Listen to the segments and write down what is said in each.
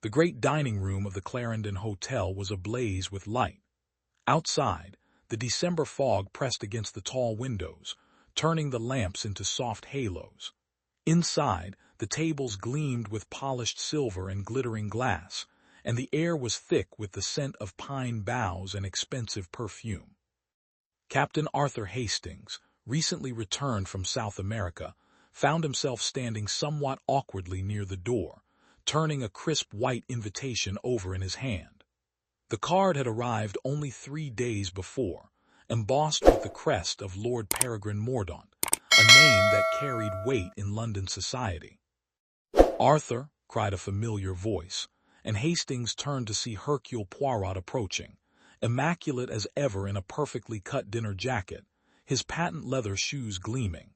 The great dining room of the Clarendon Hotel was ablaze with light. Outside, the December fog pressed against the tall windows, turning the lamps into soft halos. Inside, the tables gleamed with polished silver and glittering glass, and the air was thick with the scent of pine boughs and expensive perfume. Captain Arthur Hastings, recently returned from South America, found himself standing somewhat awkwardly near the door, turning a crisp white invitation over in his hand. The card had arrived only 3 days before, embossed with the crest of Lord Peregrine Mordaunt, a name that carried weight in London society. "Arthur," cried a familiar voice, and Hastings turned to see Hercule Poirot approaching, immaculate as ever in a perfectly cut dinner jacket, his patent leather shoes gleaming.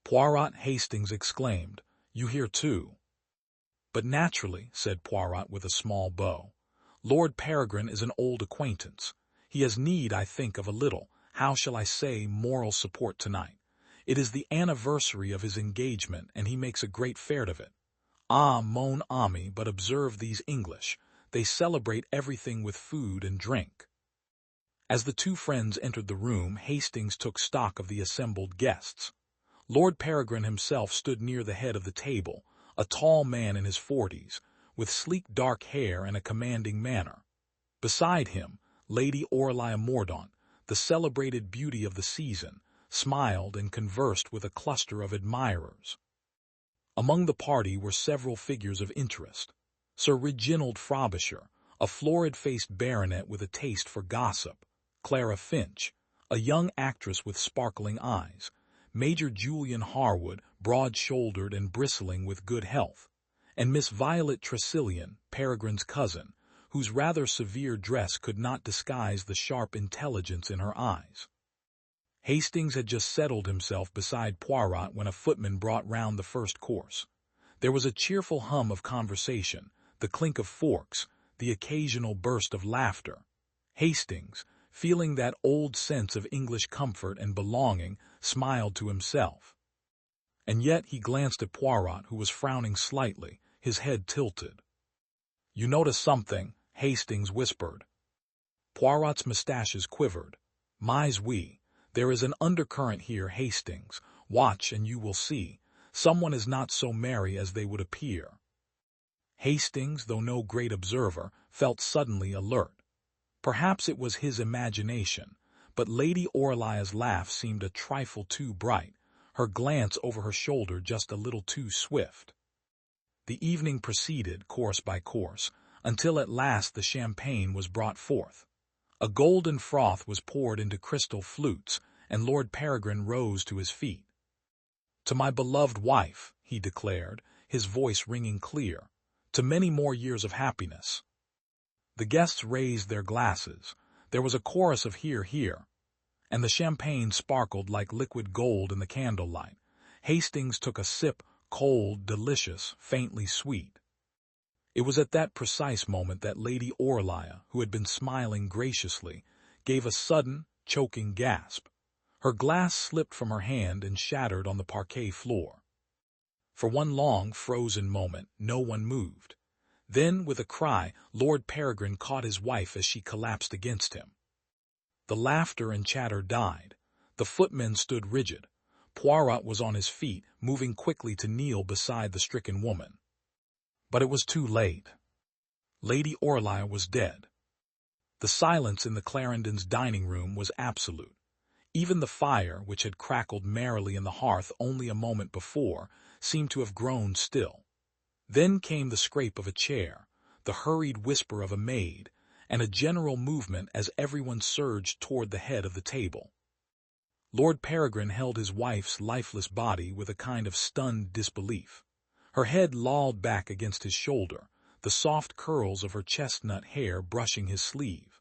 "Poirot," Hastings exclaimed, "you here too?" "But naturally," said Poirot with a small bow. "Lord Peregrine is an old acquaintance. He has need, I think, of a little, how shall I say, moral support tonight. It is the anniversary of his engagement, and he makes a great fête of it. Ah, mon ami, but observe these English. They celebrate everything with food and drink." As the two friends entered the room, Hastings took stock of the assembled guests. Lord Peregrine himself stood near the head of the table, a tall man in his 40s, with sleek dark hair and a commanding manner. Beside him, Lady Aurelia Mordaunt, the celebrated beauty of the season, smiled and conversed with a cluster of admirers. Among the party were several figures of interest. Sir Reginald Frobisher, a florid-faced baronet with a taste for gossip; Clara Finch, a young actress with sparkling eyes; Major Julian Harwood, broad-shouldered and bristling with good health; and Miss Violet Tressilian, Peregrine's cousin, whose rather severe dress could not disguise the sharp intelligence in her eyes. Hastings had just settled himself beside Poirot when a footman brought round the first course. There was a cheerful hum of conversation, the clink of forks, the occasional burst of laughter. Hastings, feeling that old sense of English comfort and belonging, smiled to himself. And yet he glanced at Poirot, who was frowning slightly, his head tilted. "You notice something?" Hastings whispered. Poirot's mustaches quivered. "Mais oui, there is an undercurrent here, Hastings. Watch and you will see. Someone is not so merry as they would appear." Hastings, though no great observer, felt suddenly alert. Perhaps it was his imagination, but Lady Aurelia's laugh seemed a trifle too bright, her glance over her shoulder just a little too swift. The evening proceeded, course by course, until at last the champagne was brought forth. A golden froth was poured into crystal flutes, and Lord Peregrine rose to his feet. "To my beloved wife," he declared, his voice ringing clear, "to many more years of happiness." The guests raised their glasses. There was a chorus of "Hear, hear," and the champagne sparkled like liquid gold in the candlelight. Hastings took a sip, cold, delicious, faintly sweet. It was at that precise moment that Lady Aurelia, who had been smiling graciously, gave a sudden, choking gasp. Her glass slipped from her hand and shattered on the parquet floor. For one long, frozen moment, no one moved. Then, with a cry, Lord Peregrine caught his wife as she collapsed against him. The laughter and chatter died. The footmen stood rigid. Poirot was on his feet, moving quickly to kneel beside the stricken woman. But it was too late. Lady Aurelia was dead. The silence in the Clarendons' dining room was absolute. Even the fire, which had crackled merrily in the hearth only a moment before, seemed to have grown still. Then came the scrape of a chair, the hurried whisper of a maid, and a general movement as everyone surged toward the head of the table. Lord Peregrine held his wife's lifeless body with a kind of stunned disbelief. Her head lolled back against his shoulder, the soft curls of her chestnut hair brushing his sleeve.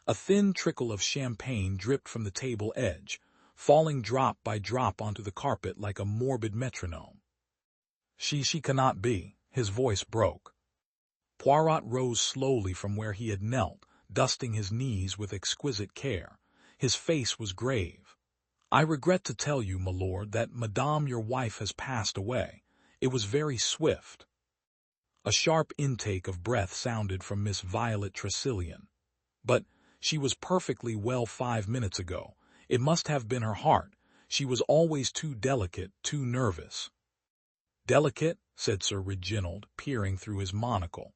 A thin trickle of champagne dripped from the table edge, falling drop by drop onto the carpet like a morbid metronome. She cannot be," his voice broke. Poirot rose slowly from where he had knelt, dusting his knees with exquisite care. His face was grave. "I regret to tell you, my lord, that Madame your wife has passed away. It was very swift." A sharp intake of breath sounded from Miss Violet Tressilian. But she was perfectly well 5 minutes ago. It must have been her heart. She was always too delicate, too nervous. "Delicate?" said Sir Reginald, peering through his monocle.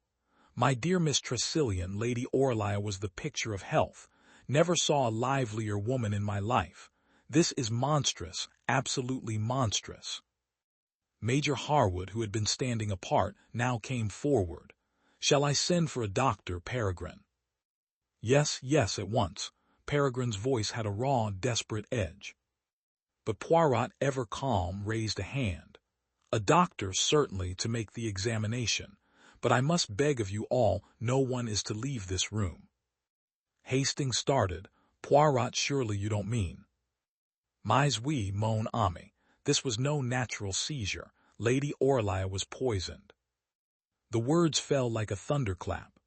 "My dear Miss Tressilian, Lady Aurelia was the picture of health. Never saw a livelier woman in my life. This is monstrous, absolutely monstrous." Major Harwood, who had been standing apart, now came forward. "Shall I send for a doctor, Peregrine?" "Yes, yes, at once." Peregrine's voice had a raw, desperate edge. But Poirot, ever calm, raised a hand. "A doctor, certainly, to make the examination. But I must beg of you all, no one is to leave this room." Hastings started. "Poirot, surely you don't mean—" "Mais oui, mon ami. This was no natural seizure. Lady Aurelia was poisoned." The words fell like a thunderclap.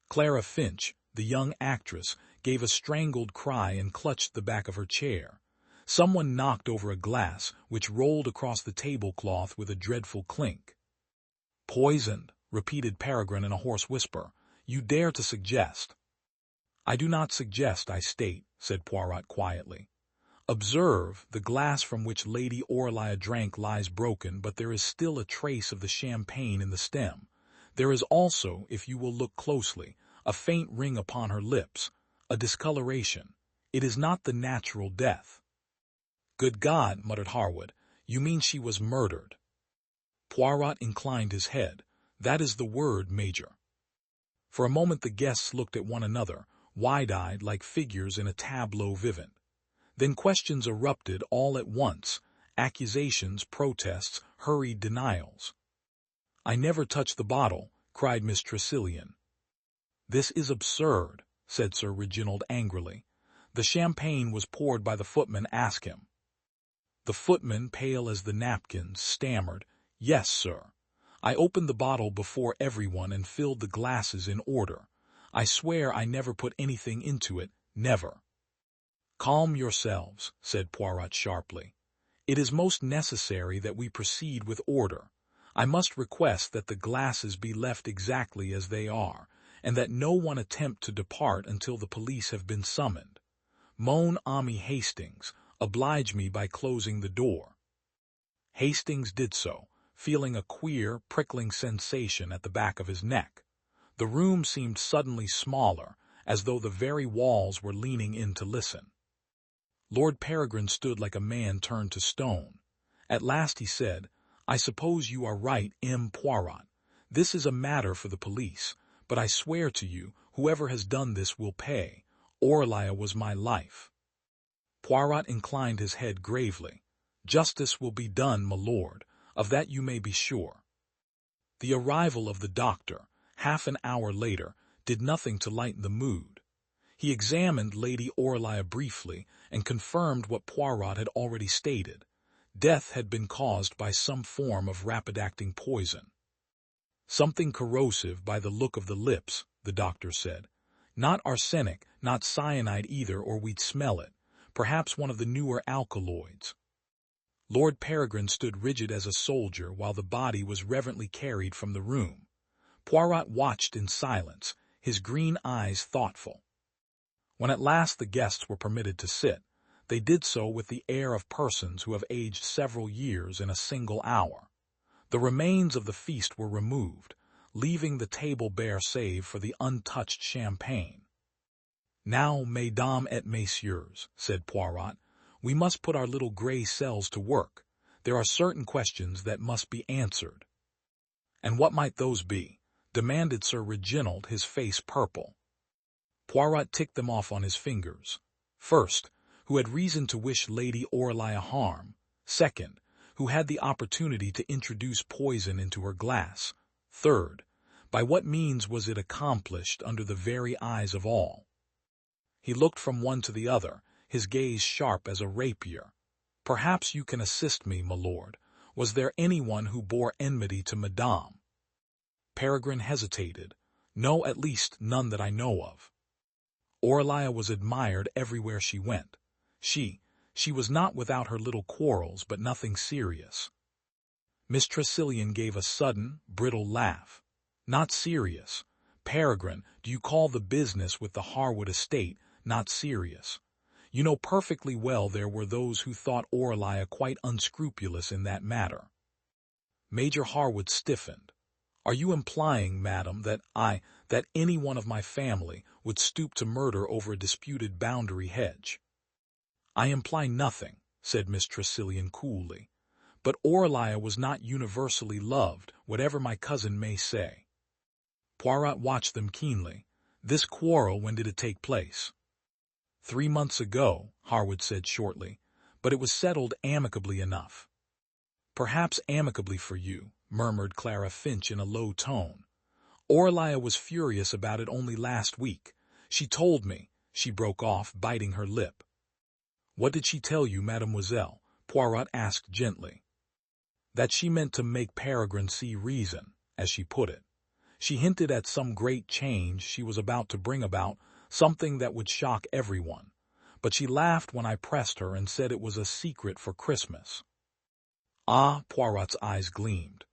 Clara Finch, the young actress, gave a strangled cry and clutched the back of her chair. Someone knocked over a glass, which rolled across the tablecloth with a dreadful clink. "Poisoned," repeated Peregrine in a hoarse whisper. "You dare to suggest—" "I do not suggest, I state," said Poirot quietly. "Observe, the glass from which Lady Aurelia drank lies broken, but there is still a trace of the champagne in the stem. There is also, if you will look closely, a faint ring upon her lips, a discoloration. It is not the natural death." "Good God," muttered Harwood, "you mean she was murdered?" Poirot inclined his head. "That is the word, Major." For a moment the guests looked at one another, wide-eyed like figures in a tableau vivant. Then questions erupted all at once, accusations, protests, hurried denials. "I never touched the bottle," cried Miss Tressilian. "This is absurd," said Sir Reginald angrily. "The champagne was poured by the footman, ask him." The footman, pale as the napkins, stammered, "Yes, sir. I opened the bottle before everyone and filled the glasses in order. I swear I never put anything into it, never." "Calm yourselves," said Poirot sharply. "It is most necessary that we proceed with order. I must request that the glasses be left exactly as they are, and that no one attempt to depart until the police have been summoned. Mon ami Hastings, oblige me by closing the door." Hastings did so, feeling a queer, prickling sensation at the back of his neck. The room seemed suddenly smaller, as though the very walls were leaning in to listen. Lord Peregrine stood like a man turned to stone. At last he said, "I suppose you are right, M. Poirot. This is a matter for the police, but I swear to you, whoever has done this will pay. Aurelia was my life." Poirot inclined his head gravely. "Justice will be done, my lord. Of that you may be sure." The arrival of the doctor, half an hour later, did nothing to lighten the mood. He examined Lady Aurelia briefly and confirmed what Poirot had already stated. Death had been caused by some form of rapid-acting poison. "Something corrosive by the look of the lips," the doctor said. "Not arsenic, not cyanide either, or we'd smell it. Perhaps one of the newer alkaloids." Lord Peregrine stood rigid as a soldier while the body was reverently carried from the room. Poirot watched in silence, his green eyes thoughtful. When at last the guests were permitted to sit, they did so with the air of persons who have aged several years in a single hour. The remains of the feast were removed, leaving the table bare save for the untouched champagne. "Now, mesdames et messieurs," said Poirot, "we must put our little gray cells to work. There are certain questions that must be answered." "And what might those be?" demanded Sir Reginald, his face purple. Poirot ticked them off on his fingers. First, who had reason to wish Lady Aurelia harm. Second, who had the opportunity to introduce poison into her glass. Third, by what means was it accomplished under the very eyes of all? He looked from one to the other, his gaze sharp as a rapier. "Perhaps you can assist me, my lord. Was there anyone who bore enmity to Madame?" Peregrine hesitated. "No, at least none that I know of." Aurelia was admired everywhere she went. She was not without her little quarrels, but nothing serious. Miss Tressilian gave a sudden, brittle laugh. Not serious. Peregrine, do you call the business with the Harwood estate not serious? You know perfectly well there were those who thought Aurelia quite unscrupulous in that matter. Major Harwood stiffened. Are you implying, madam, that any one of my family would stoop to murder over a disputed boundary hedge? I imply nothing, said Miss Tressilian coolly. But Aurelia was not universally loved, whatever my cousin may say. Poirot watched them keenly. This quarrel, when did it take place? 3 months ago, Harwood said shortly, but it was settled amicably enough. Perhaps amicably for you, murmured Clara Finch in a low tone. Aurelia was furious about it only last week. She told me, she broke off, biting her lip. What did she tell you, mademoiselle? Poirot asked gently. That she meant to make Peregrine see reason, as she put it. She hinted at some great change she was about to bring about, something that would shock everyone. But she laughed when I pressed her and said it was a secret for Christmas. Ah, Poirot's eyes gleamed.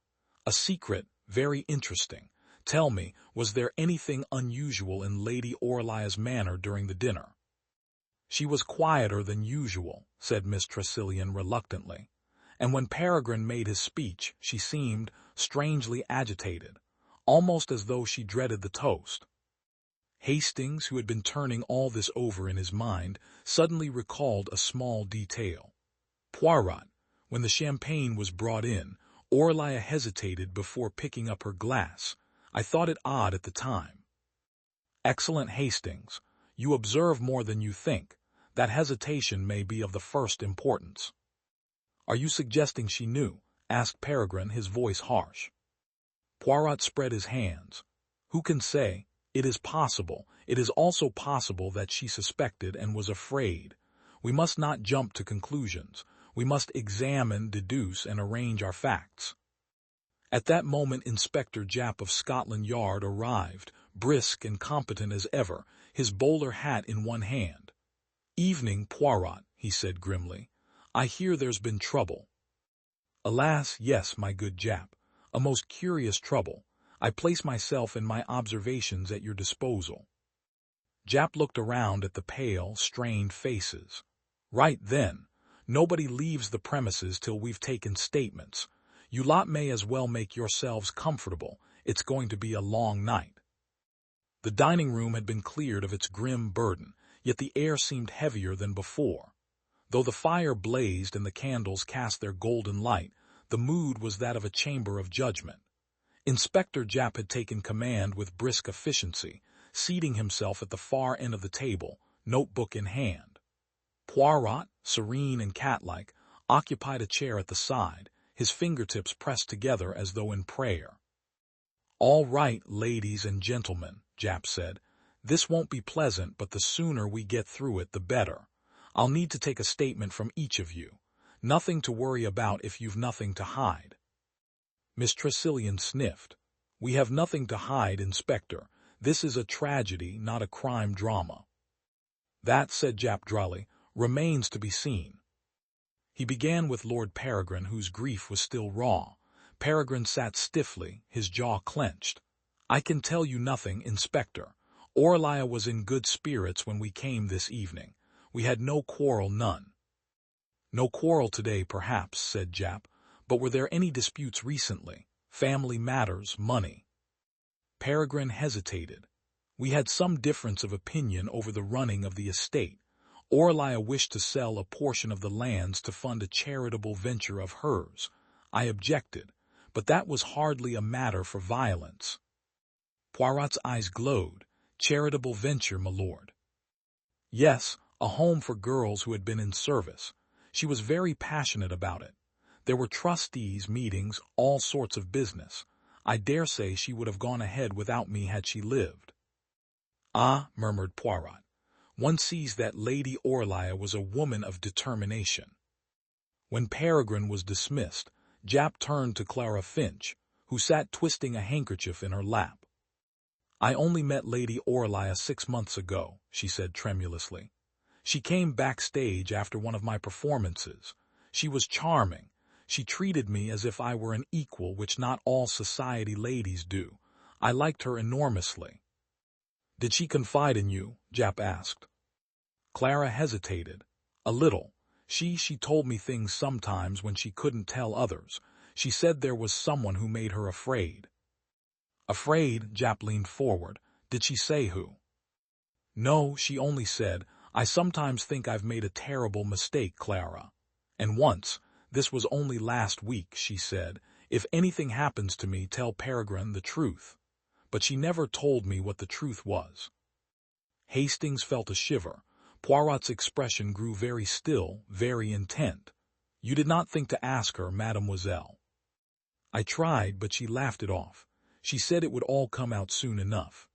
A secret, very interesting. Tell me, was there anything unusual in Lady Aurelia's manner during the dinner? She was quieter than usual, said Miss Tressilian reluctantly. And when Peregrine made his speech, she seemed strangely agitated, almost as though she dreaded the toast. Hastings, who had been turning all this over in his mind, suddenly recalled a small detail. Poirot, when the champagne was brought in, Aurelia hesitated before picking up her glass. I thought it odd at the time. Excellent, Hastings. You observe more than you think. That hesitation may be of the first importance. Are you suggesting she knew? Asked Peregrine, his voice harsh. Poirot spread his hands. Who can say? It is possible. It is also possible that she suspected and was afraid. We must not jump to conclusions. We must examine, deduce, and arrange our facts. At that moment Inspector Japp of Scotland Yard arrived, brisk and competent as ever, his bowler hat in one hand. Evening, Poirot, he said grimly. I hear there's been trouble. Alas, yes, my good Japp, a most curious trouble. I place myself and my observations at your disposal. Japp looked around at the pale, strained faces. Right then. Nobody leaves the premises till we've taken statements. You lot may as well make yourselves comfortable. It's going to be a long night. The dining room had been cleared of its grim burden, yet the air seemed heavier than before. Though the fire blazed and the candles cast their golden light, the mood was that of a chamber of judgment. Inspector Japp had taken command with brisk efficiency, seating himself at the far end of the table, notebook in hand. Poirot, serene and cat-like, occupied a chair at the side, his fingertips pressed together as though in prayer. All right, ladies and gentlemen, Japp said. This won't be pleasant, but the sooner we get through it, the better. I'll need to take a statement from each of you. Nothing to worry about if you've nothing to hide. Miss Tressilian sniffed. We have nothing to hide, Inspector. This is a tragedy, not a crime drama. That, said Japp dryly, remains to be seen. He began with Lord Peregrine, whose grief was still raw. Peregrine sat stiffly, his jaw clenched. I can tell you nothing, Inspector. Aurelia was in good spirits when we came this evening. We had no quarrel, none. No quarrel today, perhaps, said Japp, but were there any disputes recently? Family matters, money. Peregrine hesitated. We had some difference of opinion over the running of the estate. Aurelia wished to sell a portion of the lands to fund a charitable venture of hers. I objected, but that was hardly a matter for violence. Poirot's eyes glowed. Charitable venture, my lord. Yes, a home for girls who had been in service. She was very passionate about it. There were trustees, meetings, all sorts of business. I dare say she would have gone ahead without me had she lived. Ah, murmured Poirot. One sees that Lady Aurelia was a woman of determination. When Peregrine was dismissed, Japp turned to Clara Finch, who sat twisting a handkerchief in her lap. I only met Lady Aurelia 6 months ago, she said tremulously. She came backstage after one of my performances. She was charming. She treated me as if I were an equal, which not all society ladies do. I liked her enormously. Did she confide in you? Japp asked. Clara hesitated. A little. She told me things sometimes when she couldn't tell others. She said there was someone who made her afraid. Afraid? Japp leaned forward. Did she say who? No, she only said, I sometimes think I've made a terrible mistake, Clara. And once, this was only last week, she said, if anything happens to me, tell Peregrine the truth. But she never told me what the truth was. Hastings felt a shiver. Poirot's expression grew very still, very intent. You did not think to ask her, mademoiselle. I tried, but she laughed it off. She said it would all come out soon enough.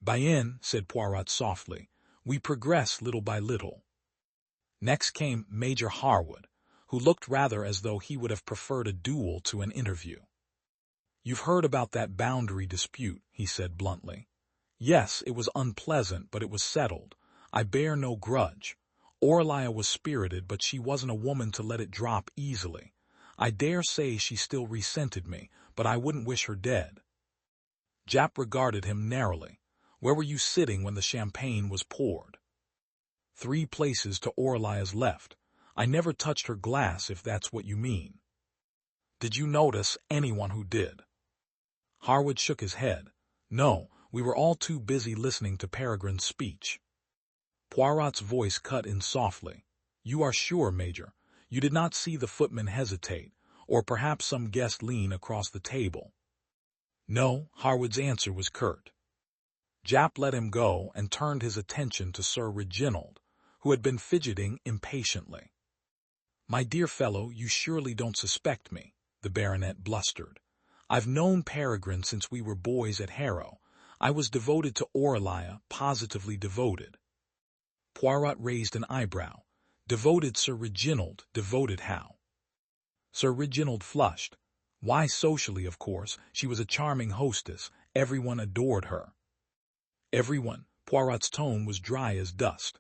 Bien, said Poirot softly. We progress little by little. Next came Major Harwood, who looked rather as though he would have preferred a duel to an interview. You've heard about that boundary dispute, he said bluntly. Yes, it was unpleasant, but it was settled. I bear no grudge. Aurelia was spirited, but she wasn't a woman to let it drop easily. I dare say she still resented me, but I wouldn't wish her dead. Japp regarded him narrowly. Where were you sitting when the champagne was poured? 3 places to Aurelia's left. I never touched her glass, if that's what you mean. Did you notice anyone who did? Harwood shook his head. No, we were all too busy listening to Peregrine's speech. Poirot's voice cut in softly. You are sure, Major? You did not see the footman hesitate, or perhaps some guest lean across the table? No, Harwood's answer was curt. Japp let him go and turned his attention to Sir Reginald, who had been fidgeting impatiently. My dear fellow, you surely don't suspect me, the baronet blustered. I've known Peregrine since we were boys at Harrow. I was devoted to Aurelia, positively devoted. Poirot raised an eyebrow. Devoted, Sir Reginald, devoted how? Sir Reginald flushed. Why, socially, of course. She was a charming hostess. Everyone adored her. Everyone? Poirot's tone was dry as dust.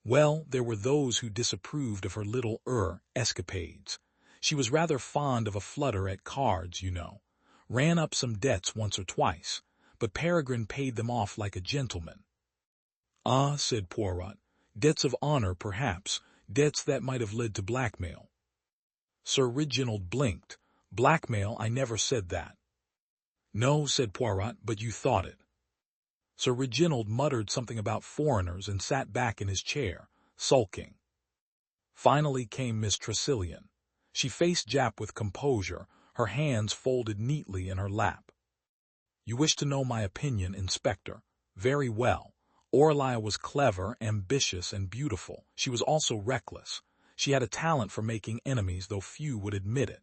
Well, there were those who disapproved of her little escapades. She was rather fond of a flutter at cards, you know. Ran up some debts once or twice, but Peregrine paid them off like a gentleman. Ah, said Poirot, debts of honor, perhaps, debts that might have led to blackmail. Sir Reginald blinked. Blackmail? I never said that. No, said Poirot, but you thought it. Sir Reginald muttered something about foreigners and sat back in his chair, sulking. Finally came Miss Tressilian. She faced Japp with composure, her hands folded neatly in her lap. You wish to know my opinion, Inspector? Very well. Aurelia was clever, ambitious, and beautiful. She was also reckless. She had a talent for making enemies, though few would admit it.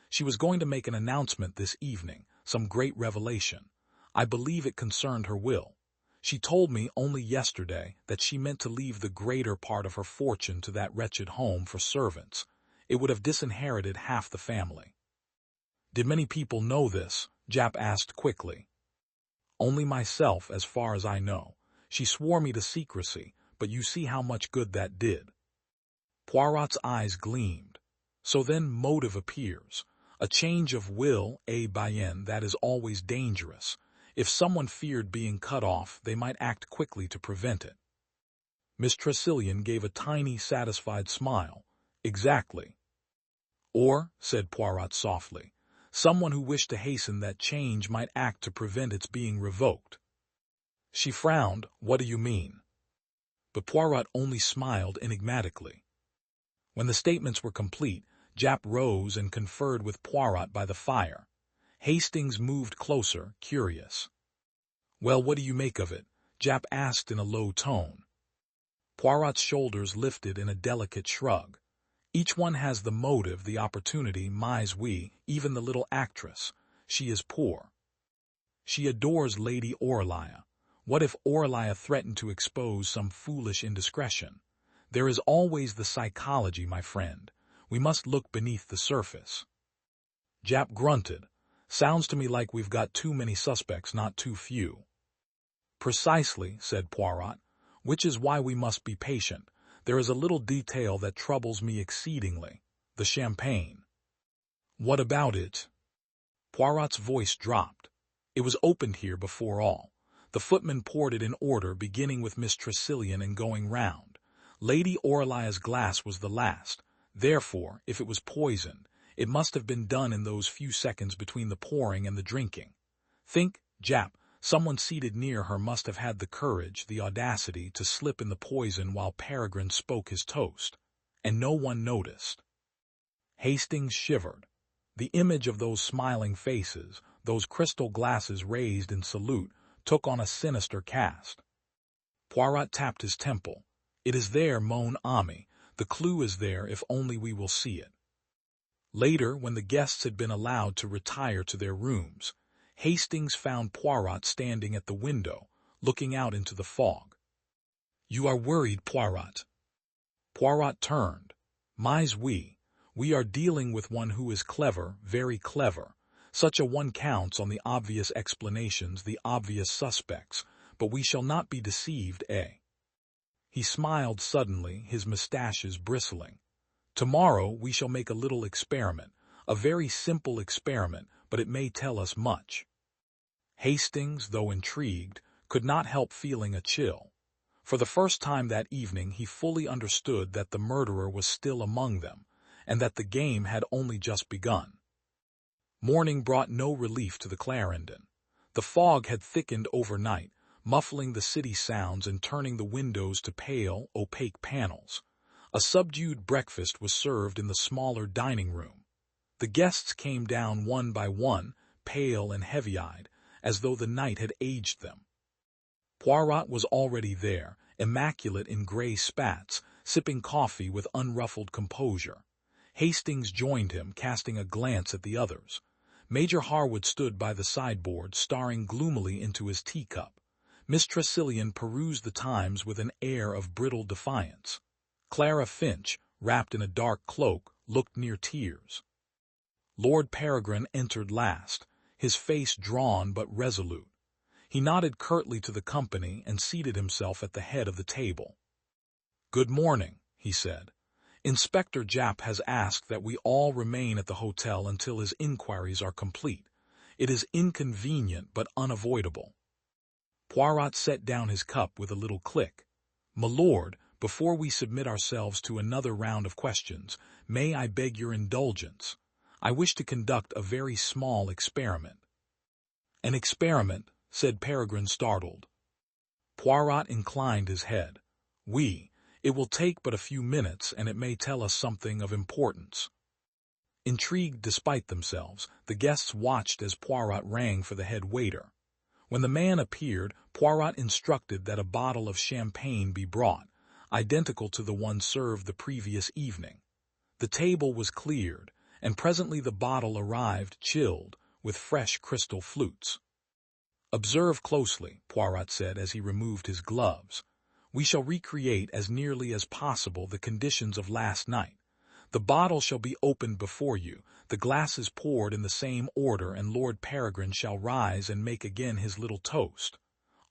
She was going to make an announcement this evening, some great revelation. I believe it concerned her will. She told me only yesterday that she meant to leave the greater part of her fortune to that wretched home for servants. It would have disinherited half the family. Did many people know this? Japp asked quickly. Only myself, as far as I know. She swore me to secrecy, but you see how much good that did. Poirot's eyes gleamed. So then motive appears. A change of will, bien, that is always dangerous. If someone feared being cut off, they might act quickly to prevent it. Miss Tressilian gave a tiny, satisfied smile. Exactly. Or, said Poirot softly, someone who wished to hasten that change might act to prevent its being revoked. She frowned. What do you mean? But Poirot only smiled enigmatically. When the statements were complete, Japp rose and conferred with Poirot by the fire. Hastings moved closer, curious. Well, what do you make of it? Japp asked in a low tone. Poirot's shoulders lifted in a delicate shrug. Each one has the motive, the opportunity, mais oui, even the little actress. She is poor. She adores Lady Aurelia. What if Aurelia threatened to expose some foolish indiscretion? There is always the psychology, my friend. We must look beneath the surface. Japp grunted. Sounds to me like we've got too many suspects, not too few. Precisely, said Poirot, which is why we must be patient. There is a little detail that troubles me exceedingly. The champagne. What about it? Poirot's voice dropped. It was opened here before all. The footman poured it in order, beginning with Miss Tressilian and going round. Lady Aurelia's glass was the last. Therefore, if it was poisoned, it must have been done in those few seconds between the pouring and the drinking. Think, Jap, someone seated near her must have had the courage, the audacity, to slip in the poison while Peregrine spoke his toast. And no one noticed. Hastings shivered. The image of those smiling faces, those crystal glasses raised in salute, took on a sinister cast. Poirot tapped his temple. It is there, mon ami. The clue is there if only we will see it. Later, when the guests had been allowed to retire to their rooms, Hastings found Poirot standing at the window, looking out into the fog. "You are worried, Poirot." Poirot turned. "Mais oui, we are dealing with one who is clever, very clever. Such a one counts on the obvious explanations, the obvious suspects, but we shall not be deceived, eh?" He smiled suddenly, his mustaches bristling. "Tomorrow we shall make a little experiment, a very simple experiment, but it may tell us much." Hastings, though intrigued, could not help feeling a chill. For the first time that evening he fully understood that the murderer was still among them, and that the game had only just begun. Morning brought no relief to the Clarendon. The fog had thickened overnight, muffling the city sounds and turning the windows to pale, opaque panels. A subdued breakfast was served in the smaller dining room. The guests came down one by one, pale and heavy-eyed, as though the night had aged them. Poirot was already there, immaculate in gray spats, sipping coffee with unruffled composure. Hastings joined him, casting a glance at the others. Major Harwood stood by the sideboard, staring gloomily into his teacup. Miss Tressilian perused the Times with an air of brittle defiance. Clara Finch, wrapped in a dark cloak, looked near tears. Lord Peregrine entered last, his face drawn but resolute. He nodded curtly to the company and seated himself at the head of the table. "Good morning," he said. "Inspector Japp has asked that we all remain at the hotel until his inquiries are complete. It is inconvenient but unavoidable." Poirot set down his cup with a little click. "My lord, before we submit ourselves to another round of questions, may I beg your indulgence? I wish to conduct a very small experiment." "An experiment?" said Peregrine, startled. Poirot inclined his head. "Oui, it will take but a few minutes, and it may tell us something of importance." Intrigued despite themselves, the guests watched as Poirot rang for the head waiter. When the man appeared, Poirot instructed that a bottle of champagne be brought, identical to the one served the previous evening. The table was cleared, and presently the bottle arrived, chilled, with fresh crystal flutes. "Observe closely," Poirot said as he removed his gloves. "We shall recreate as nearly as possible the conditions of last night. The bottle shall be opened before you, the glasses poured in the same order, and Lord Peregrine shall rise and make again his little toast.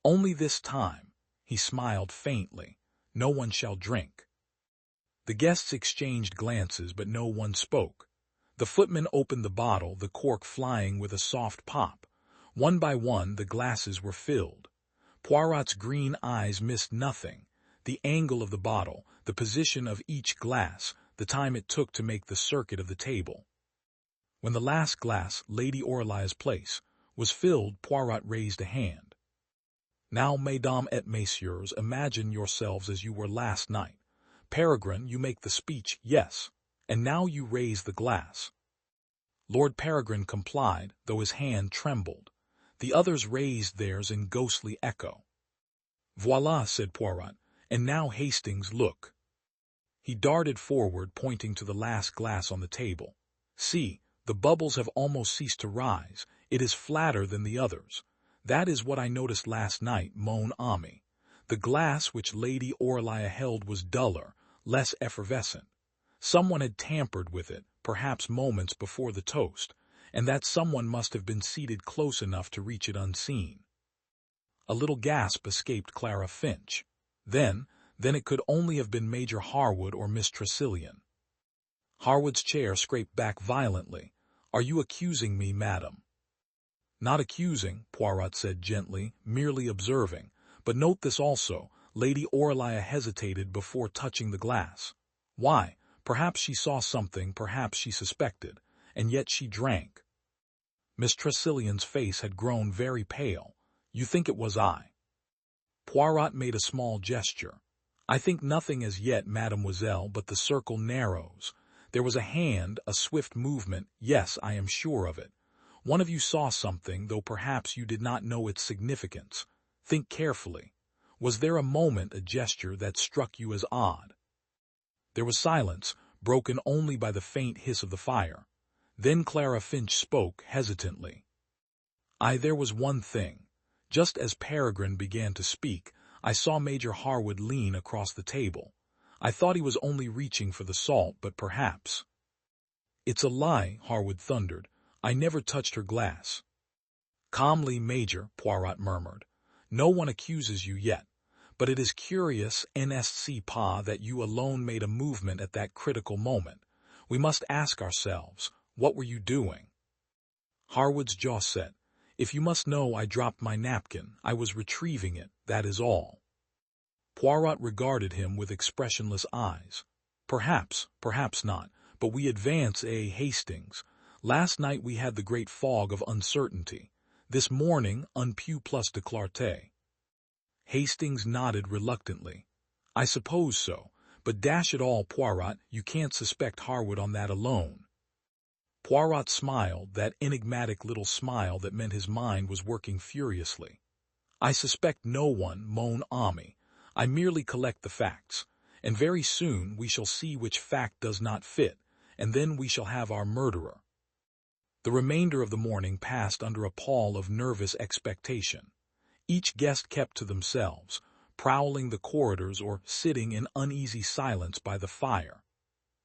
Only this time," he smiled faintly, "no one shall drink." The guests exchanged glances, but no one spoke. The footman opened the bottle, the cork flying with a soft pop. One by one the glasses were filled. Poirot's green eyes missed nothing: the angle of the bottle, the position of each glass, the time it took to make the circuit of the table. When the last glass, Lady Aurelia's place, was filled, Poirot raised a hand. "Now, mesdames et messieurs, imagine yourselves as you were last night. Peregrine, you make the speech, yes, and now you raise the glass." Lord Peregrine complied, though his hand trembled. The others raised theirs in ghostly echo. "Voilà," said Poirot, "and now, Hastings, look." He darted forward, pointing to the last glass on the table. "See, the bubbles have almost ceased to rise. It is flatter than the others. That is what I noticed last night, mon ami. The glass which Lady Aurelia held was duller, less effervescent. Someone had tampered with it, perhaps moments before the toast, and that someone must have been seated close enough to reach it unseen." A little gasp escaped Clara Finch. Then it could only have been Major Harwood or Miss Tressilian. Harwood's chair scraped back violently. "Are you accusing me, madam?" Not accusing, Poirot said gently, merely observing. But note this also, Lady Aurelia hesitated before touching the glass. Why? Perhaps she saw something, perhaps she suspected, and yet she drank. Miss Tressilian's face had grown very pale. You think it was I? Poirot made a small gesture. I think nothing as yet, mademoiselle, but the circle narrows. There was a hand, a swift movement, yes, I am sure of it. One of you saw something, though perhaps you did not know its significance. Think carefully. Was there a moment, a gesture that struck you as odd? There was silence, broken only by the faint hiss of the fire. Then Clara Finch spoke hesitantly. There was one thing. Just as Peregrine began to speak, I saw Major Harwood lean across the table. I thought he was only reaching for the salt, but perhaps... It's a lie, Harwood thundered. I never touched her glass. Calmly, Major, Poirot murmured. No one accuses you yet. But it is curious, n'est-ce pas, that you alone made a movement at that critical moment. We must ask ourselves, what were you doing? Harwood's jaw set. If you must know, I dropped my napkin. I was retrieving it, that is all. Poirot regarded him with expressionless eyes. Perhaps, perhaps not, but we advance, Hastings. Last night we had the great fog of uncertainty. This morning, un peu plus de clarté. Hastings nodded reluctantly. I suppose so, but dash it all, Poirot, you can't suspect Harwood on that alone. Poirot smiled, that enigmatic little smile that meant his mind was working furiously. I suspect no one, mon ami. I merely collect the facts, and very soon we shall see which fact does not fit, and then we shall have our murderer. The remainder of the morning passed under a pall of nervous expectation. Each guest kept to themselves, prowling the corridors or sitting in uneasy silence by the fire.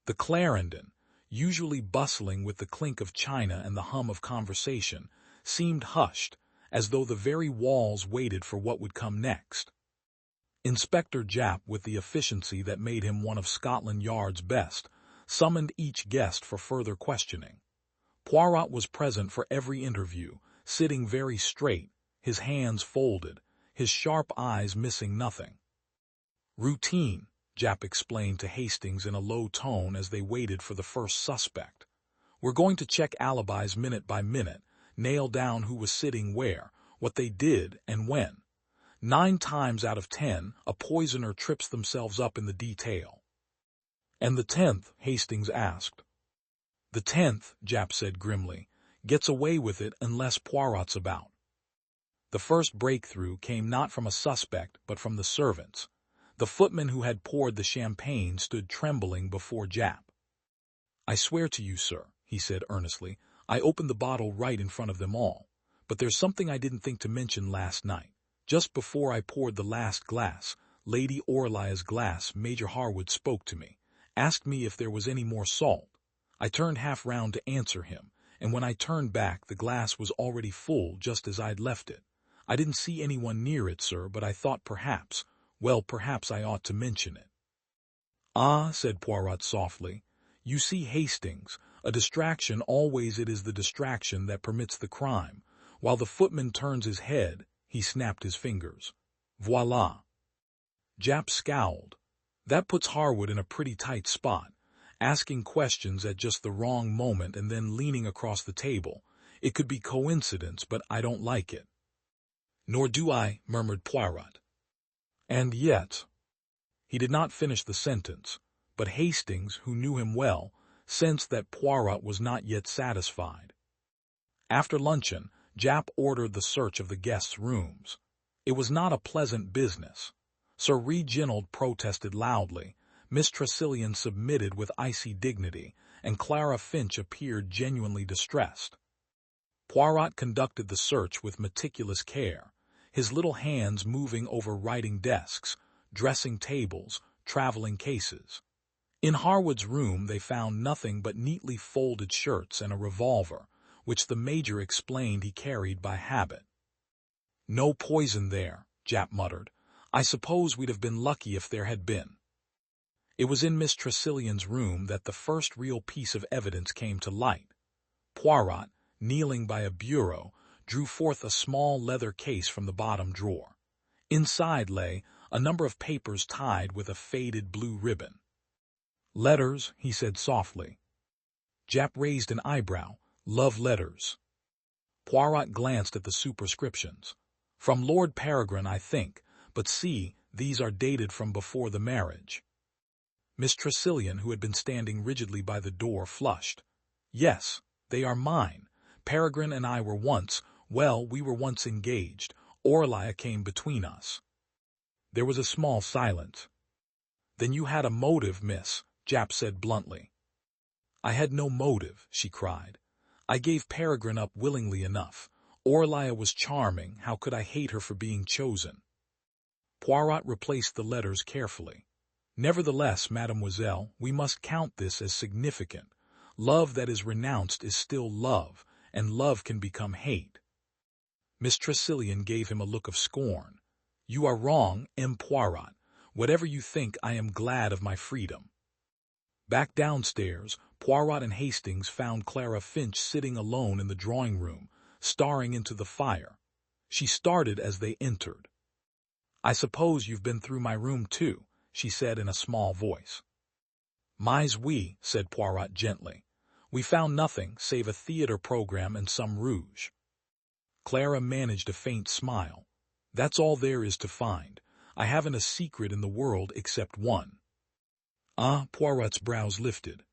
The Clarendon, usually bustling with the clink of china and the hum of conversation, seemed hushed, as though the very walls waited for what would come next. Inspector Japp, with the efficiency that made him one of Scotland Yard's best, summoned each guest for further questioning. Poirot was present for every interview, sitting very straight, his hands folded, his sharp eyes missing nothing. Routine, Japp explained to Hastings in a low tone as they waited for the first suspect. We're going to check alibis minute by minute, nail down who was sitting where, what they did, and when. 9 times out of 10, a poisoner trips themselves up in the detail. And the 10th, Hastings asked. The 10th, Japp said grimly, gets away with it unless Poirot's about. The first breakthrough came not from a suspect, but from the servants. The footman who had poured the champagne stood trembling before Japp. I swear to you, sir, he said earnestly, I opened the bottle right in front of them all. But there's something I didn't think to mention last night. Just before I poured the last glass, Lady Aurelia's glass, Major Harwood spoke to me, asked me if there was any more salt. I turned half round to answer him, and when I turned back the glass was already full just as I'd left it. I didn't see anyone near it, sir, but I thought perhaps I ought to mention it. Ah, said Poirot softly, you see, Hastings, a distraction always it is the distraction that permits the crime. While the footman turns his head, he snapped his fingers. Voila. Japp scowled. That puts Harwood in a pretty tight spot, asking questions at just the wrong moment and then leaning across the table. It could be coincidence, but I don't like it. Nor do I, murmured Poirot. And yet... He did not finish the sentence, but Hastings, who knew him well, sensed that Poirot was not yet satisfied. After luncheon, Japp ordered the search of the guests' rooms. It was not a pleasant business. Sir Reginald protested loudly, Miss Tressilian submitted with icy dignity, and Clara Finch appeared genuinely distressed. Poirot conducted the search with meticulous care, his little hands moving over writing desks, dressing tables, traveling cases. In Harwood's room they found nothing but neatly folded shirts and a revolver, which the Major explained he carried by habit. No poison there, Japp muttered. I suppose we'd have been lucky if there had been. It was in Miss Tressilian's room that the first real piece of evidence came to light. Poirot, kneeling by a bureau, drew forth a small leather case from the bottom drawer. Inside lay a number of papers tied with a faded blue ribbon. "Letters," he said softly. Japp raised an eyebrow. "Love letters." Poirot glanced at the superscriptions. "From Lord Peregrine, I think, but see, these are dated from before the marriage." Miss Tressilian, who had been standing rigidly by the door, flushed. "Yes, they are mine. Peregrine and I were once, we were once engaged. Aurelia came between us." There was a small silence. "Then you had a motive, miss," Japp said bluntly. "I had no motive," she cried. "I gave Peregrine up willingly enough. Aurelia was charming, how could I hate her for being chosen?" Poirot replaced the letters carefully. "Nevertheless, mademoiselle, we must count this as significant. Love that is renounced is still love, and love can become hate." Miss Tressilian gave him a look of scorn. "You are wrong, M. Poirot. Whatever you think, I am glad of my freedom." Back downstairs, Poirot and Hastings found Clara Finch sitting alone in the drawing-room, staring into the fire. She started as they entered. "I suppose you've been through my room too," she said in a small voice. "Mais oui," said Poirot gently. "We found nothing save a theater program and some rouge." Clara managed a faint smile. "That's all there is to find. I haven't a secret in the world except one." "Ah," Poirot's brows lifted.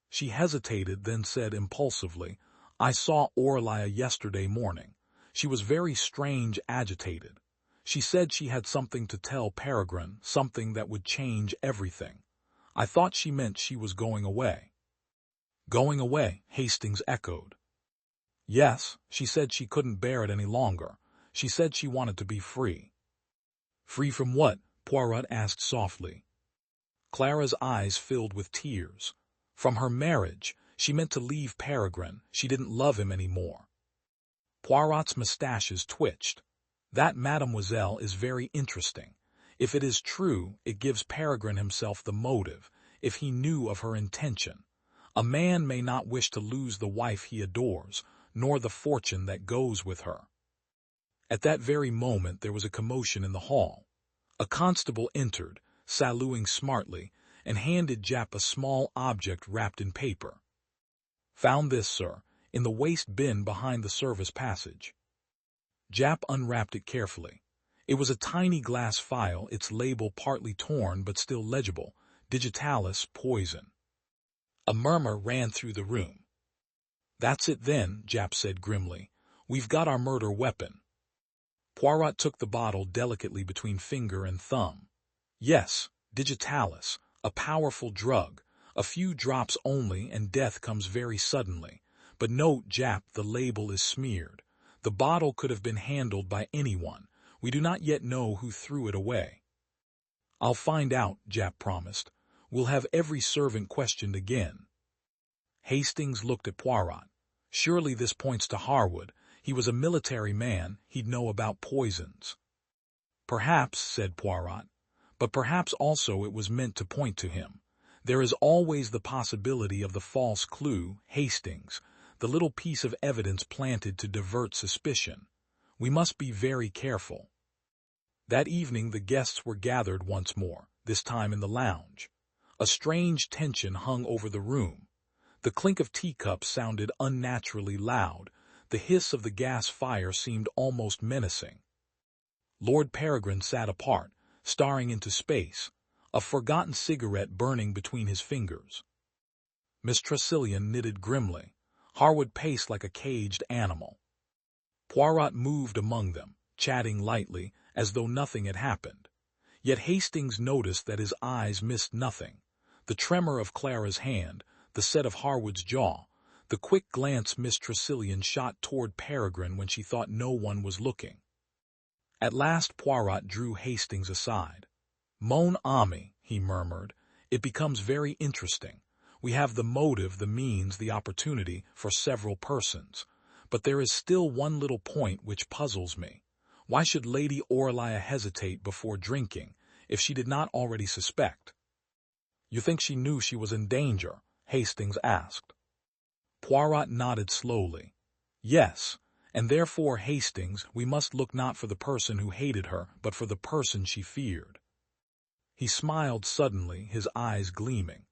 She hesitated, then said impulsively, "I saw Aurelia yesterday morning. She was very strange, agitated. She said she had something to tell Peregrine, something that would change everything. I thought she meant she was going away." "Going away," Hastings echoed. "Yes, she said she couldn't bear it any longer. She said she wanted to be free." "Free from what?" Poirot asked softly. Clara's eyes filled with tears. "From her marriage. She meant to leave Peregrine. She didn't love him any more." Poirot's mustaches twitched. "That, mademoiselle, is very interesting. If it is true, it gives Peregrine himself the motive, if he knew of her intention. A man may not wish to lose the wife he adores, nor the fortune that goes with her." At that very moment there was a commotion in the hall. A constable entered, saluting smartly, and handed Japp a small object wrapped in paper. "Found this, sir, in the waste bin behind the service passage." Japp unwrapped it carefully. It was a tiny glass phial, its label partly torn but still legible, Digitalis poison. A murmur ran through the room. "That's it then," Japp said grimly. "We've got our murder weapon." Poirot took the bottle delicately between finger and thumb. "Yes, Digitalis, a powerful drug. A few drops only and death comes very suddenly. But note, Japp, the label is smeared. The bottle could have been handled by anyone. We do not yet know who threw it away." "I'll find out," Japp promised. "We'll have every servant questioned again." Hastings looked at Poirot. Surely this points to Harwood. He was a military man. He'd know about poisons. "Perhaps," said Poirot. "But perhaps also it was meant to point to him. There is always the possibility of the false clue, Hastings, the little piece of evidence planted to divert suspicion. We must be very careful." That evening the guests were gathered once more, this time in the lounge. A strange tension hung over the room. The clink of teacups sounded unnaturally loud. The hiss of the gas fire seemed almost menacing. Lord Peregrine sat apart, staring into space, a forgotten cigarette burning between his fingers. Miss Tressilian knitted grimly. Harwood paced like a caged animal. Poirot moved among them, chatting lightly, as though nothing had happened. Yet Hastings noticed that his eyes missed nothing. The tremor of Clara's hand, the set of Harwood's jaw, the quick glance Miss Tressilian shot toward Peregrine when she thought no one was looking. At last Poirot drew Hastings aside. "Mon ami," he murmured, "it becomes very interesting. We have the motive, the means, the opportunity for several persons. But there is still one little point which puzzles me. Why should Lady Aurelia hesitate before drinking, if she did not already suspect?" "You think she knew she was in danger?" Hastings asked. Poirot nodded slowly. "Yes, And therefore, Hastings, we must look not for the person who hated her, but for the person she feared. He smiled suddenly, his eyes gleaming.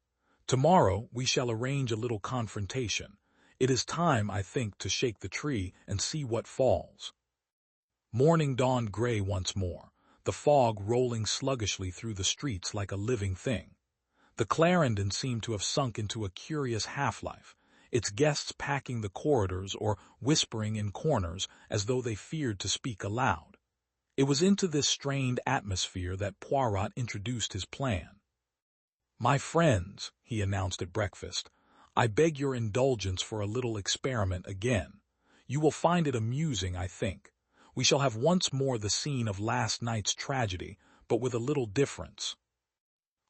Tomorrow we shall arrange a little confrontation. It is time, I think, to shake the tree and see what falls. Morning dawned gray once more, the fog rolling sluggishly through the streets like a living thing. The Clarendon seemed to have sunk into a curious half-life, its guests packing the corridors or whispering in corners as though they feared to speak aloud. It was into this strained atmosphere that Poirot introduced his plan. "My friends," he announced at breakfast, "I beg your indulgence for a little experiment again. You will find it amusing, I think. We shall have once more the scene of last night's tragedy, but with a little difference."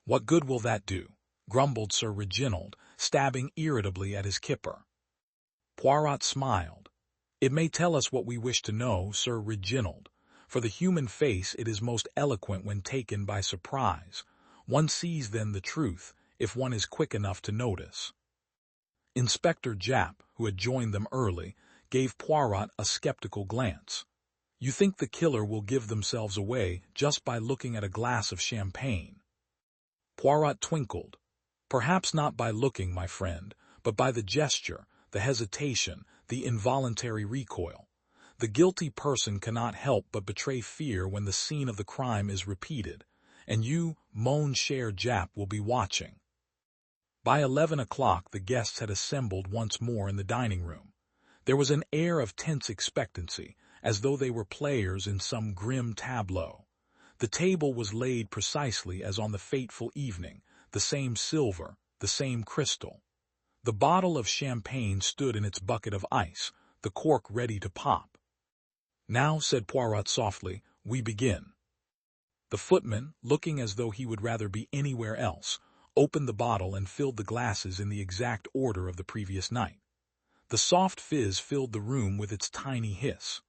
"What good will that do?" grumbled Sir Reginald, stabbing irritably at his kipper. Poirot smiled. "It may tell us what we wish to know, Sir Reginald. For the human face it is most eloquent when taken by surprise. One sees then the truth, if one is quick enough to notice." Inspector Japp, who had joined them early, gave Poirot a skeptical glance. "You think the killer will give themselves away just by looking at a glass of champagne?" Poirot twinkled. "Perhaps not by looking, my friend, but by the gesture, the hesitation, the involuntary recoil. The guilty person cannot help but betray fear when the scene of the crime is repeated, and you, mon cher Japp, will be watching." By 11 o'clock the guests had assembled once more in the dining-room. There was an air of tense expectancy, as though they were players in some grim tableau. The table was laid precisely as on the fateful evening, the same silver, the same crystal. The bottle of champagne stood in its bucket of ice, the cork ready to pop. "Now," said Poirot softly, "we begin." The footman, looking as though he would rather be anywhere else, opened the bottle and filled the glasses in the exact order of the previous night. The soft fizz filled the room with its tiny hiss.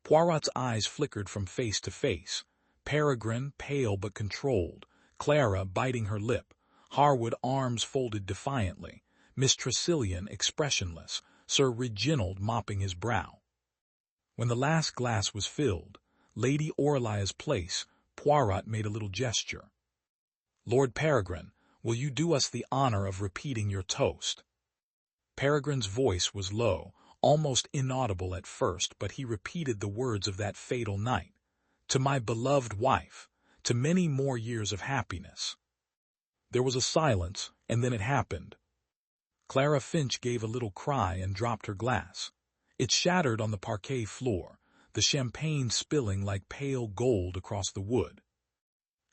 Poirot's eyes flickered from face to face. Peregrine, pale but controlled, Clara biting her lip, Harwood arms folded defiantly, Miss Tressilian expressionless, Sir Reginald mopping his brow. When the last glass was filled, Lady Aurelia's place, Poirot made a little gesture. "Lord Peregrine, will you do us the honor of repeating your toast?" Peregrine's voice was low, almost inaudible at first, but he repeated the words of that fatal night. "To my beloved wife, to many more years of happiness." There was a silence, and then it happened. Clara Finch gave a little cry and dropped her glass. It shattered on the parquet floor, the champagne spilling like pale gold across the wood.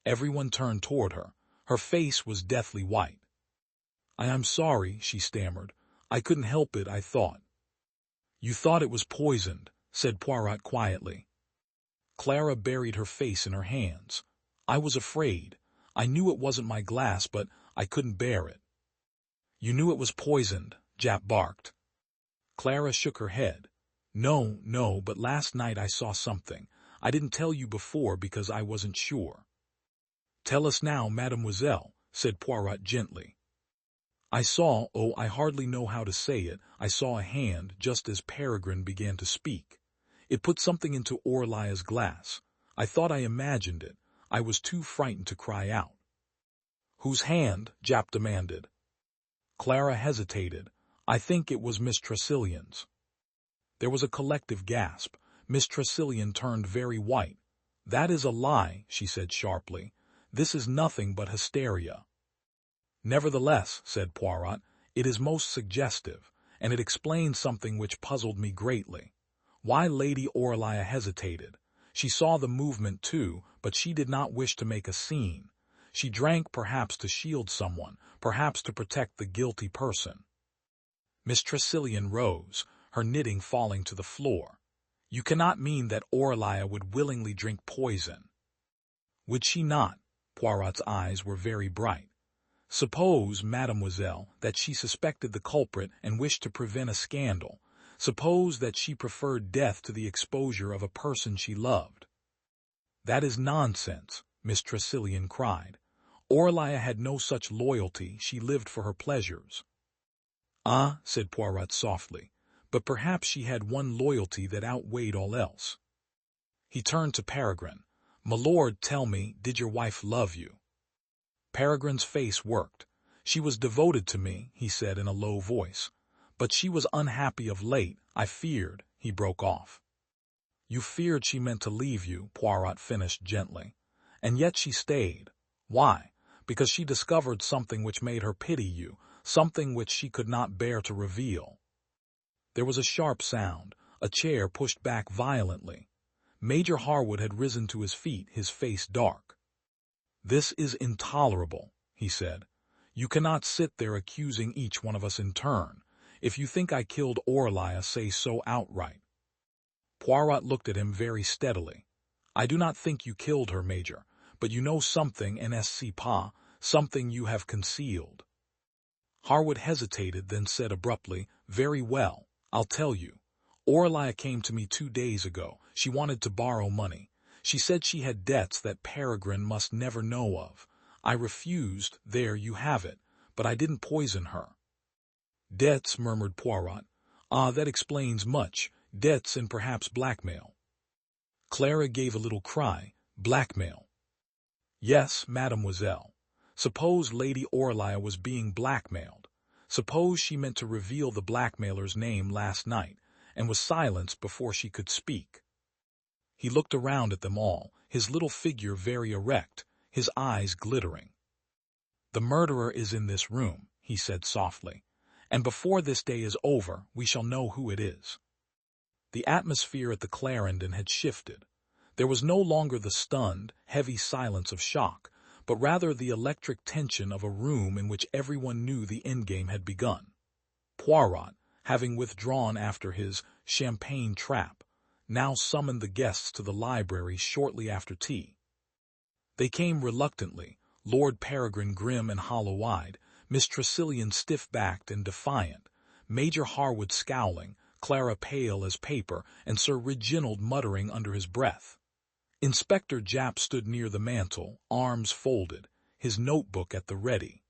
Everyone turned toward her. Her face was deathly white. "I am sorry," she stammered. "I couldn't help it, I thought." "You thought it was poisoned," said Poirot quietly. Clara buried her face in her hands. "I was afraid. I knew it wasn't my glass, but I couldn't bear it." "You knew it was poisoned," Japp barked. Clara shook her head. No, but last night I saw something. I didn't tell you before because I wasn't sure." "Tell us now, mademoiselle," said Poirot gently. "I saw, oh, I hardly know how to say it, I saw a hand just as Peregrine began to speak. It put something into Aurelia's glass. I thought I imagined it. I was too frightened to cry out." "Whose hand?" Japp demanded. Clara hesitated. "I think it was Miss Tressilian's." There was a collective gasp. Miss Tressilian turned very white. "That is a lie," she said sharply. "This is nothing but hysteria." "Nevertheless," said Poirot, "it is most suggestive, and it explains something which puzzled me greatly. Why Lady Aurelia hesitated. She saw the movement too, but she did not wish to make a scene. She drank perhaps to shield someone, perhaps to protect the guilty person." Miss Tressilian rose, her knitting falling to the floor. "You cannot mean that Aurelia would willingly drink poison." "Would she not?" Poirot's eyes were very bright. "Suppose, mademoiselle, that she suspected the culprit and wished to prevent a scandal. Suppose that she preferred death to the exposure of a person she loved." "That is nonsense," Miss Tressilian cried. "Aurelia had no such loyalty, she lived for her pleasures." "Ah," said Poirot softly, but perhaps she had one loyalty that outweighed all else. He turned to Peregrine. "My lord, tell me, did your wife love you?" Peregrine's face worked. "She was devoted to me," he said in a low voice. "But she was unhappy of late. I feared," he broke off. "You feared she meant to leave you," Poirot finished gently. "And yet she stayed. Why? Because she discovered something which made her pity you, something which she could not bear to reveal." There was a sharp sound. A chair pushed back violently. Major Harwood had risen to his feet, his face dark. "This is intolerable," he said. "You cannot sit there accusing each one of us in turn. If you think I killed Aurelia, say so outright." Poirot looked at him very steadily. "I do not think you killed her, Major, but you know something, n'est-ce pas, something you have concealed." Harwood hesitated, then said abruptly, "Very well, I'll tell you. Aurelia came to me 2 days ago. She wanted to borrow money. She said she had debts that Peregrine must never know of. I refused, there you have it, but I didn't poison her." "Debts," murmured Poirot. "Ah, that explains much. Debts and perhaps blackmail." Clara gave a little cry. "Blackmail?" "Yes, mademoiselle. Suppose Lady Aurelia was being blackmailed. Suppose she meant to reveal the blackmailer's name last night, and was silenced before she could speak." He looked around at them all, his little figure very erect, his eyes glittering. "The murderer is in this room," he said softly, "and before this day is over, we shall know who it is." The atmosphere at the Clarendon had shifted. There was no longer the stunned, heavy silence of shock, but rather the electric tension of a room in which everyone knew the endgame had begun. Poirot, having withdrawn after his champagne trap, now summoned the guests to the library shortly after tea. They came reluctantly, Lord Peregrine grim and hollow-eyed, Miss Tressilian stiff-backed and defiant, Major Harwood scowling, Clara pale as paper, and Sir Reginald muttering under his breath. Inspector Japp stood near the mantel, arms folded, his notebook at the ready.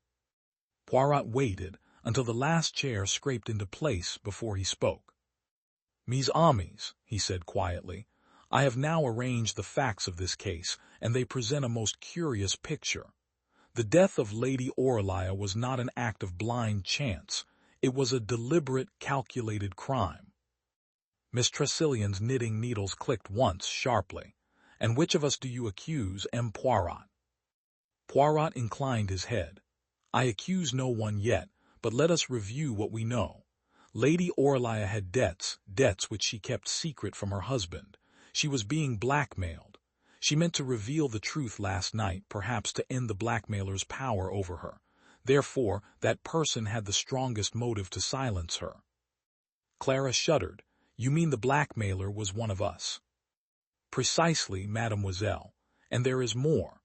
Poirot waited until the last chair scraped into place before he spoke. "Mes amis," he said quietly, "I have now arranged the facts of this case, and they present a most curious picture. The death of Lady Aurelia was not an act of blind chance. It was a deliberate, calculated crime." Miss Tressilian's knitting needles clicked once sharply. "And which of us do you accuse, M. Poirot?" Poirot inclined his head. "I accuse no one yet, but let us review what we know. Lady Aurelia had debts which she kept secret from her husband. She was being blackmailed. She meant to reveal the truth last night, perhaps to end the blackmailer's power over her. Therefore, that person had the strongest motive to silence her." Clara shuddered. "You mean the blackmailer was one of us?" "Precisely, mademoiselle. And there is more.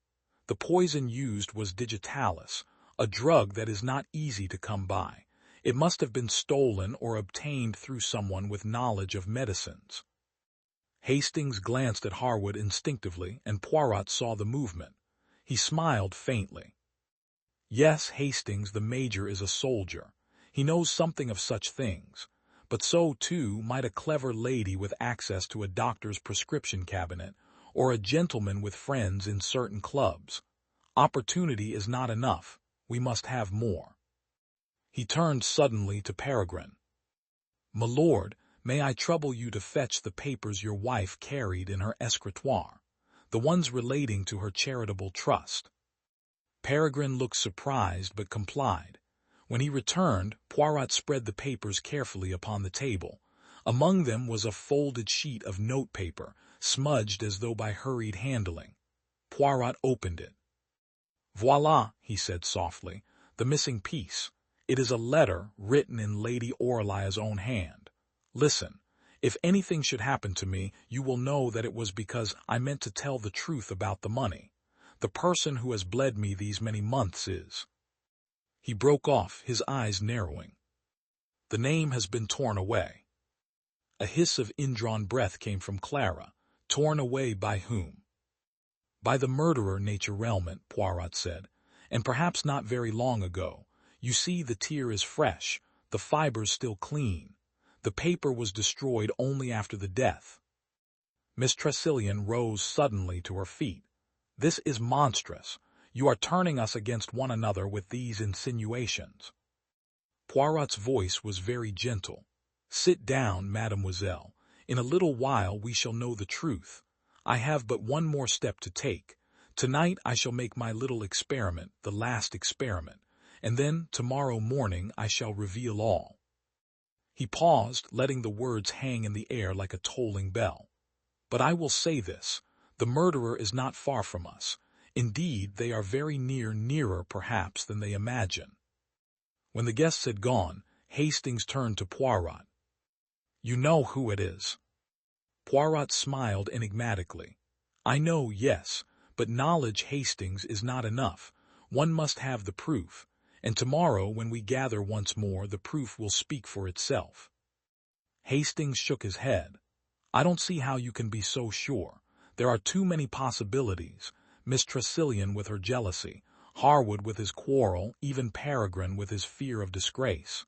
The poison used was digitalis, a drug that is not easy to come by. It must have been stolen or obtained through someone with knowledge of medicines." Hastings glanced at Harwood instinctively, and Poirot saw the movement. He smiled faintly. "Yes, Hastings, the Major is a soldier. He knows something of such things. But so, too, might a clever lady with access to a doctor's prescription cabinet, or a gentleman with friends in certain clubs. Opportunity is not enough. We must have more." He turned suddenly to Peregrine. "My lord, may I trouble you to fetch the papers your wife carried in her escritoire, the ones relating to her charitable trust?" Peregrine looked surprised but complied. When he returned, Poirot spread the papers carefully upon the table. Among them was a folded sheet of notepaper, smudged as though by hurried handling. Poirot opened it. "Voila," he said softly, "the missing piece. It is a letter written in Lady Aurelia's own hand. Listen. If anything should happen to me, you will know that it was because I meant to tell the truth about the money. The person who has bled me these many months is—" He broke off, his eyes narrowing. "The name has been torn away." A hiss of indrawn breath came from Clara. "Torn away by whom?" "By the murderer, naturellement," Poirot said, "and perhaps not very long ago. You see, the tear is fresh, the fibers still clean. The paper was destroyed only after the death. Miss Tressilian rose suddenly to her feet. This is monstrous. You are turning us against one another with these insinuations. Poirot's voice was very gentle. Sit down, mademoiselle. In a little while we shall know the truth. I have but one more step to take. Tonight I shall make my little experiment, the last experiment, and then tomorrow morning I shall reveal all. He paused, letting the words hang in the air like a tolling bell. But I will say this, the murderer is not far from us. Indeed, they are very nearer perhaps than they imagine. When the guests had gone, Hastings turned to Poirot. You know who it is. Poirot smiled enigmatically. I know, yes, but knowledge, Hastings, is not enough. One must have the proof, and tomorrow when we gather once more the proof will speak for itself. Hastings shook his head. I don't see how you can be so sure. There are too many possibilities. Miss Tressilian with her jealousy, Harwood with his quarrel, even Peregrine with his fear of disgrace.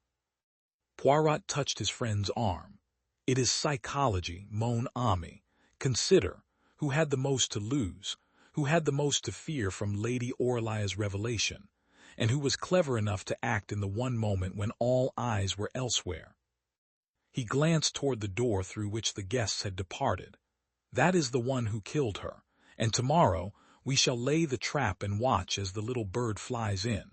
Poirot touched his friend's arm. It is psychology, mon ami. Consider, who had the most to lose, who had the most to fear from Lady Aurelia's revelation, and who was clever enough to act in the one moment when all eyes were elsewhere. He glanced toward the door through which the guests had departed. That is the one who killed her, and tomorrow we shall lay the trap and watch as the little bird flies in.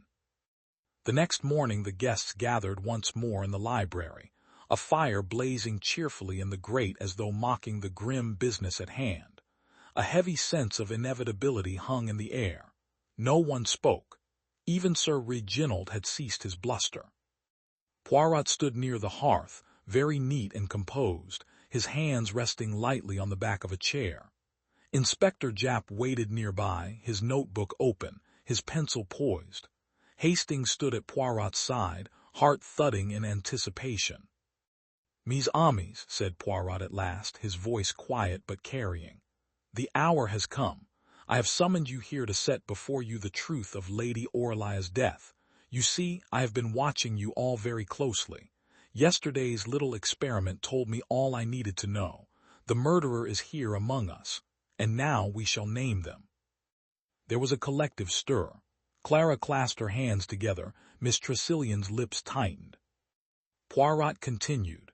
The next morning the guests gathered once more in the library, a fire blazing cheerfully in the grate as though mocking the grim business at hand. A heavy sense of inevitability hung in the air. No one spoke. Even Sir Reginald had ceased his bluster. Poirot stood near the hearth, very neat and composed, his hands resting lightly on the back of a chair. Inspector Japp waited nearby, his notebook open, his pencil poised. Hastings stood at Poirot's side, heart thudding in anticipation. Mes amis, said Poirot at last, his voice quiet but carrying. The hour has come. I have summoned you here to set before you the truth of Lady Aurelia's death. You see, I have been watching you all very closely. Yesterday's little experiment told me all I needed to know. The murderer is here among us, and now we shall name them. There was a collective stir. Clara clasped her hands together, Miss Tressilian's lips tightened. Poirot continued.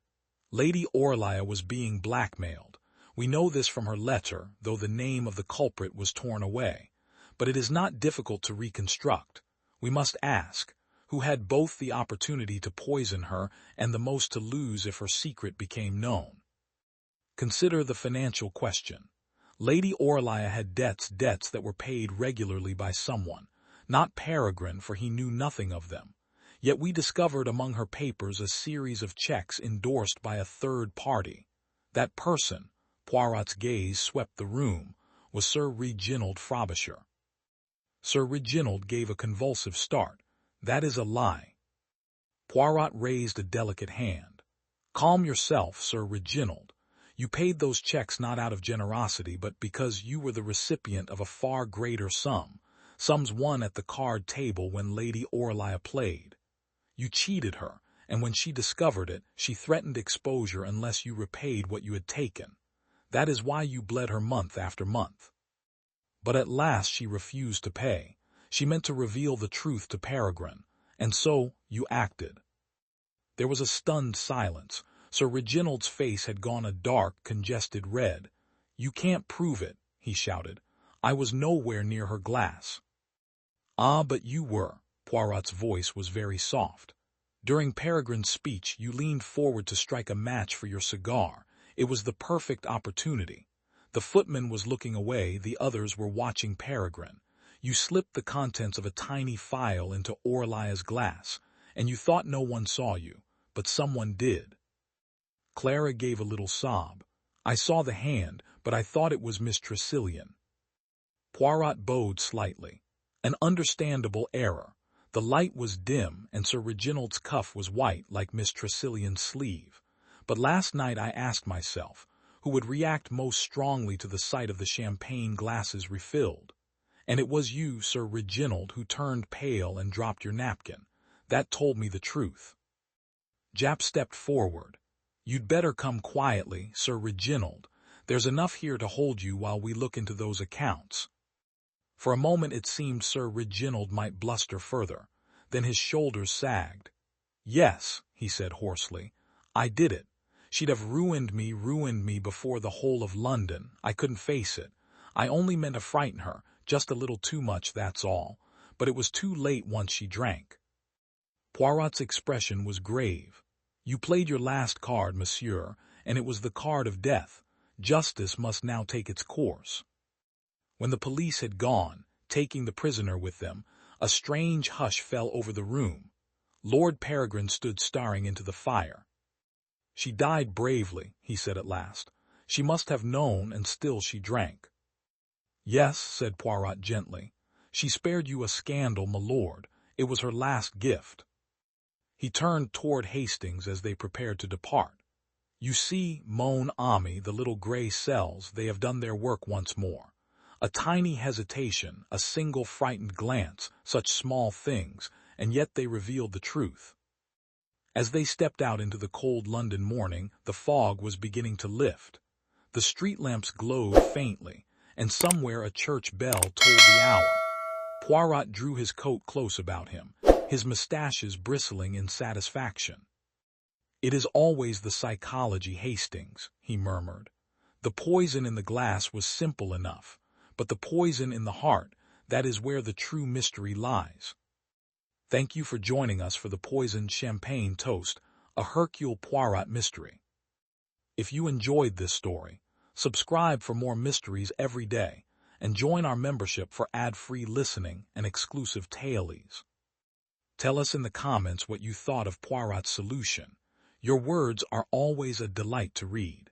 Lady Aurelia was being blackmailed. We know this from her letter, though the name of the culprit was torn away. But it is not difficult to reconstruct. We must ask, who had both the opportunity to poison her and the most to lose if her secret became known? Consider the financial question. Lady Aurelia had debts that were paid regularly by someone, not Peregrine, for he knew nothing of them. Yet we discovered among her papers a series of checks endorsed by a third party. That person, Poirot's gaze swept the room, was Sir Reginald Frobisher. Sir Reginald gave a convulsive start. That is a lie. Poirot raised a delicate hand. Calm yourself, Sir Reginald. You paid those checks not out of generosity, but because you were the recipient of a far greater sum, sums won at the card table when Lady Aurelia played. You cheated her, and when she discovered it, she threatened exposure unless you repaid what you had taken. That is why you bled her month after month. But at last she refused to pay. She meant to reveal the truth to Peregrine, and so you acted. There was a stunned silence. Sir Reginald's face had gone a dark, congested red. You can't prove it, he shouted. I was nowhere near her glass. Ah, but you were. Poirot's voice was very soft. During Peregrine's speech, you leaned forward to strike a match for your cigar. It was the perfect opportunity. The footman was looking away, the others were watching Peregrine. You slipped the contents of a tiny phial into Aurelia's glass, and you thought no one saw you, but someone did. Clara gave a little sob. I saw the hand, but I thought it was Miss Tressilian. Poirot bowed slightly. An understandable error. The light was dim, and Sir Reginald's cuff was white like Miss Tressilian's sleeve. But last night I asked myself, who would react most strongly to the sight of the champagne glasses refilled? And it was you, Sir Reginald, who turned pale and dropped your napkin. That told me the truth. Japp stepped forward. "You'd better come quietly, Sir Reginald. There's enough here to hold you while we look into those accounts." For a moment it seemed Sir Reginald might bluster further. Then his shoulders sagged. "Yes," he said hoarsely, "I did it. She'd have ruined me before the whole of London. I couldn't face it. I only meant to frighten her, just a little too much, that's all. But it was too late once she drank." Poirot's expression was grave. "You played your last card, monsieur, and it was the card of death. Justice must now take its course." When the police had gone, taking the prisoner with them, a strange hush fell over the room. Lord Peregrine stood staring into the fire. "She died bravely," he said at last. "She must have known, and still she drank." "Yes," said Poirot gently. "She spared you a scandal, my lord. It was her last gift." He turned toward Hastings as they prepared to depart. "You see, mon ami, the little gray cells, they have done their work once more. A tiny hesitation, a single frightened glance, such small things, and yet they revealed the truth." As they stepped out into the cold London morning, the fog was beginning to lift. The street lamps glowed faintly, and somewhere a church bell tolled the hour. Poirot drew his coat close about him, his mustaches bristling in satisfaction. "It is always the psychology, Hastings," he murmured. "The poison in the glass was simple enough, but the poison in the heart, that is where the true mystery lies." Thank you for joining us for the Poisoned Champagne Toast, a Hercule Poirot mystery. If you enjoyed this story, subscribe for more mysteries every day, and join our membership for ad-free listening and exclusive tailies. Tell us in the comments what you thought of Poirot's solution. Your words are always a delight to read.